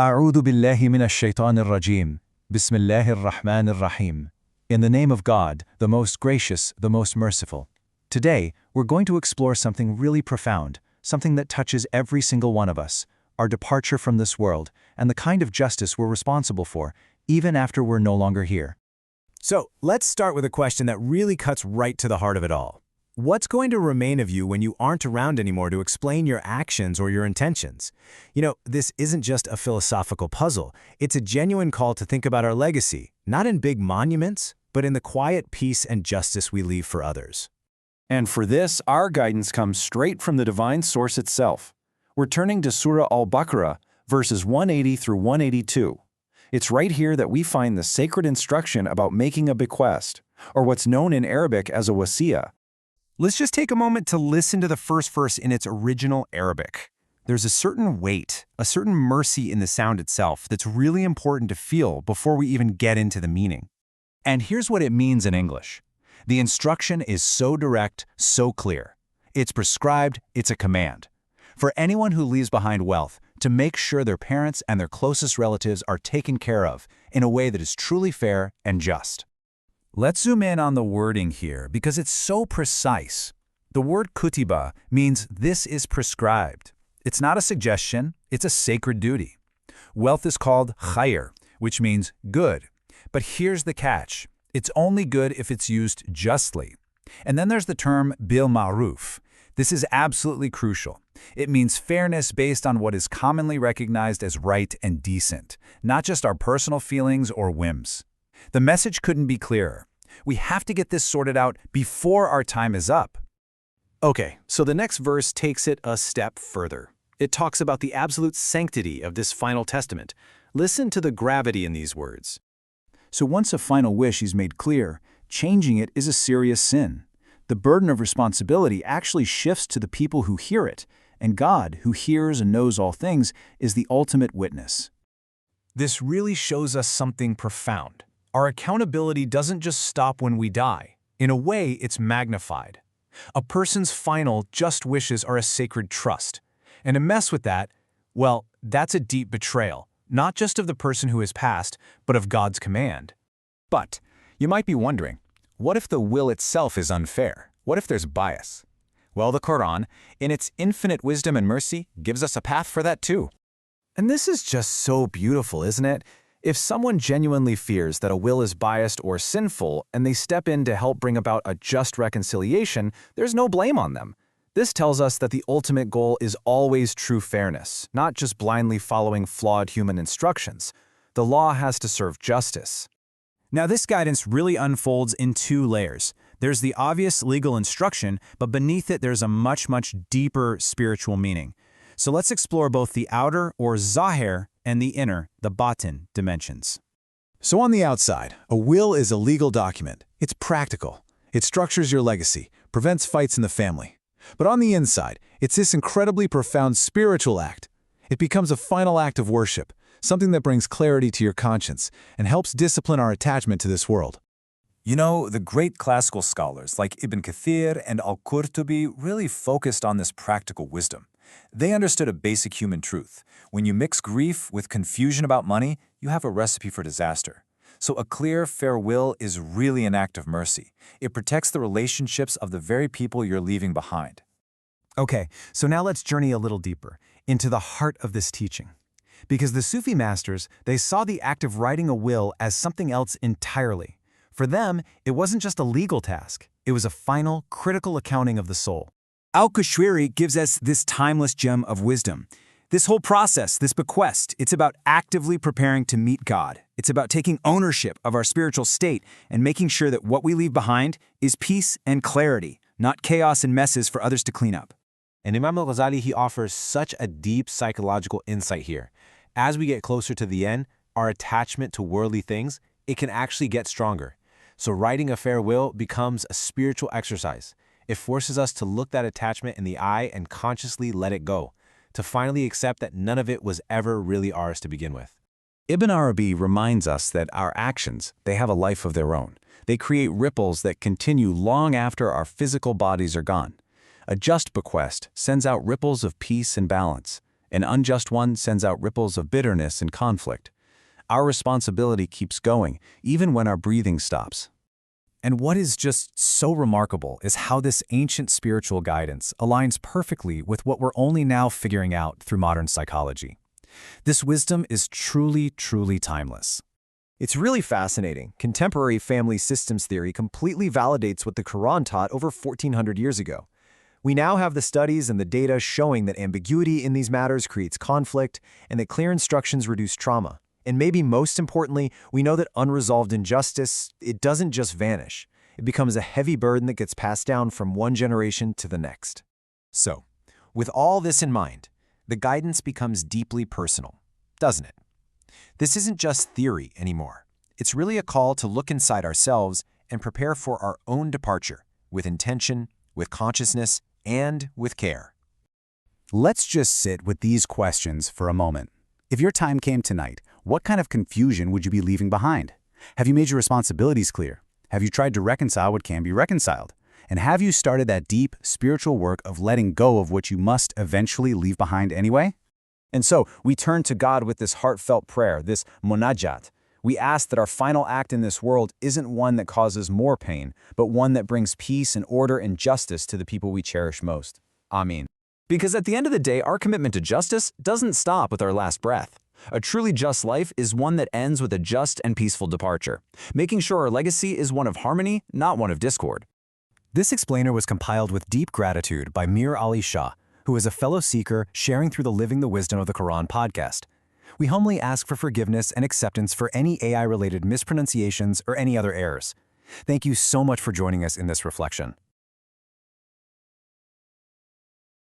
أعوذ بالله من الشيطان الرجيم. بسم الله الرحمن الرحيم. In the name of God, the most gracious, the most merciful. Today, we're going to explore something really profound, something that touches every single one of us, our departure from this world, and the kind of justice we're responsible for, even after we're no longer here. So, let's start with a question that really cuts right to the heart of it all. What's going to remain of you when you aren't around anymore to explain your actions or your intentions? This isn't just a philosophical puzzle. It's a genuine call to think about our legacy, not in big monuments, but in the quiet peace and justice we leave for others. And for this, our guidance comes straight from the divine source itself. We're turning to Surah al-Baqarah, verses 180 through 182. It's right here that we find the sacred instruction about making a bequest, or what's known in Arabic as a Waṣiyyah. Let's just take a moment to listen to the first verse in its original Arabic. There's a certain weight, a certain mercy in the sound itself that's really important to feel before we even get into the meaning. And here's what it means in English. The instruction is so direct, so clear. It's prescribed, it's a command. For anyone who leaves behind wealth, to make sure their parents and their closest relatives are taken care of in a way that is truly fair and just. Let's zoom in on the wording here because it's so precise. The word kutiba means this is prescribed. It's not a suggestion, it's a sacred duty. Wealth is called khayr, which means good. But here's the catch. It's only good if it's used justly. And then there's the term bil-maʿrūf. This is absolutely crucial. It means fairness based on what is commonly recognized as right and decent, not just our personal feelings or whims. The message couldn't be clearer. We have to get this sorted out before our time is up. Okay, so the next verse takes it a step further. It talks about the absolute sanctity of this final testament. Listen to the gravity in these words. So once a final wish is made clear, changing it is a serious sin. The burden of responsibility actually shifts to the people who hear it, and God, who hears and knows all things, is the ultimate witness. This really shows us something profound. Our accountability doesn't just stop when we die. In a way, it's magnified. A person's final just wishes are a sacred trust. And to mess with that, well, that's a deep betrayal, not just of the person who has passed, but of God's command. But you might be wondering, what if the will itself is unfair? What if there's bias? Well, the Qur'an, in its infinite wisdom and mercy, gives us a path for that too. And this is just so beautiful, isn't it? If someone genuinely fears that a will is biased or sinful and they step in to help bring about a just reconciliation, there's no blame on them. This tells us that the ultimate goal is always true fairness, not just blindly following flawed human instructions. The law has to serve justice. Now, this guidance really unfolds in two layers. There's the obvious legal instruction, but beneath it there's a much deeper spiritual meaning. So let's explore both the outer, or Ẓāhir, and the inner, the batin, dimensions. So on the outside, a will is a legal document. It's practical. It structures your legacy, prevents fights in the family. But on the inside, it's this incredibly profound spiritual act. It becomes a final act of worship, something that brings clarity to your conscience and helps discipline our attachment to this world. The great classical scholars like Ibn Kathīr and al-Qurṭubī really focused on this practical wisdom. They understood a basic human truth. When you mix grief with confusion about money, you have a recipe for disaster. So a clear, fair will is really an act of mercy. It protects the relationships of the very people you're leaving behind. Okay, so now let's journey a little deeper into the heart of this teaching. Because the Sufi masters, they saw the act of writing a will as something else entirely. For them, it wasn't just a legal task. It was a final, critical accounting of the soul. Al-Qushayri gives us this timeless gem of wisdom. This whole process, this bequest, it's about actively preparing to meet God. It's about taking ownership of our spiritual state and making sure that what we leave behind is peace and clarity, not chaos and messes for others to clean up. And Imam al-Ghazali, he offers such a deep psychological insight here. As we get closer to the end, our attachment to worldly things, it can actually get stronger. So writing a fair will becomes a spiritual exercise. It forces us to look that attachment in the eye and consciously let it go, to finally accept that none of it was ever really ours to begin with. Ibn Arabi reminds us that our actions, they have a life of their own. They create ripples that continue long after our physical bodies are gone. A just bequest sends out ripples of peace and balance. An unjust one sends out ripples of bitterness and conflict. Our responsibility keeps going, even when our breathing stops. And what is just so remarkable is how this ancient spiritual guidance aligns perfectly with what we're only now figuring out through modern psychology. This wisdom is truly, truly timeless. It's really fascinating. Contemporary family systems theory completely validates what the Quran taught over 1,400 years ago. We now have the studies and the data showing that ambiguity in these matters creates conflict and that clear instructions reduce trauma. And maybe most importantly, we know that unresolved injustice, it doesn't just vanish. It becomes a heavy burden that gets passed down from one generation to the next. So, with all this in mind, the guidance becomes deeply personal, doesn't it? This isn't just theory anymore. It's really a call to look inside ourselves and prepare for our own departure, with intention, with consciousness, and with care. Let's just sit with these questions for a moment. If your time came tonight, what kind of confusion would you be leaving behind? Have you made your responsibilities clear? Have you tried to reconcile what can be reconciled? And have you started that deep spiritual work of letting go of what you must eventually leave behind anyway? And so we turn to God with this heartfelt prayer, this munajat. We ask that our final act in this world isn't one that causes more pain, but one that brings peace and order and justice to the people we cherish most. Amen. Because at the end of the day, our commitment to justice doesn't stop with our last breath. A truly just life is one that ends with a just and peaceful departure, making sure our legacy is one of harmony, not one of discord. This explainer was compiled with deep gratitude by Mir Ali Shah, who is a fellow seeker sharing through the Living the Wisdom of the Qur'an podcast. We humbly ask for forgiveness and acceptance for any AI-related mispronunciations or any other errors. Thank you so much for joining us in this reflection.